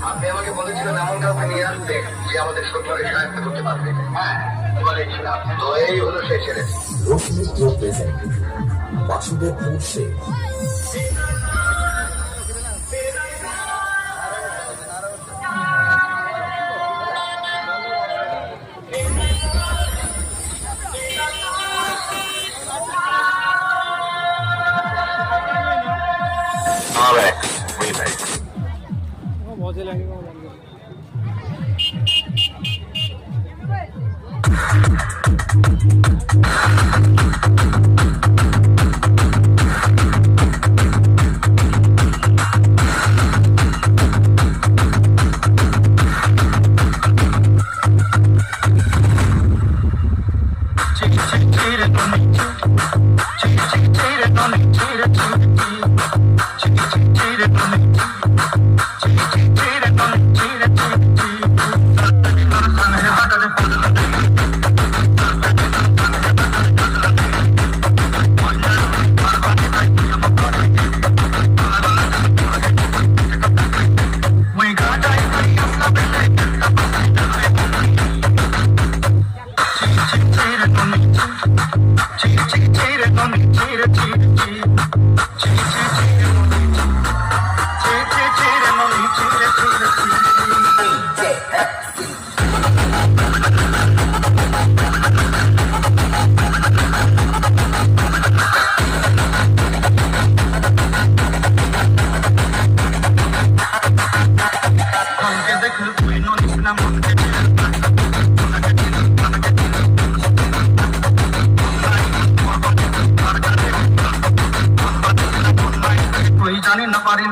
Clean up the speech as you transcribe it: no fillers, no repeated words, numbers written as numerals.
আপনি আমাকে বলেছিলেন এমন কাউকে নিয়ে আসতে যে আমাদের শত্রুকে সাহায্য করতে পারবে। হ্যাঁ, বলেছিলাম, তো এই হলো সেই ছেলে। Lokmitra present Basudebpur Sheikh. RX remake. मौजे लगेगा बंद জানি না পারেন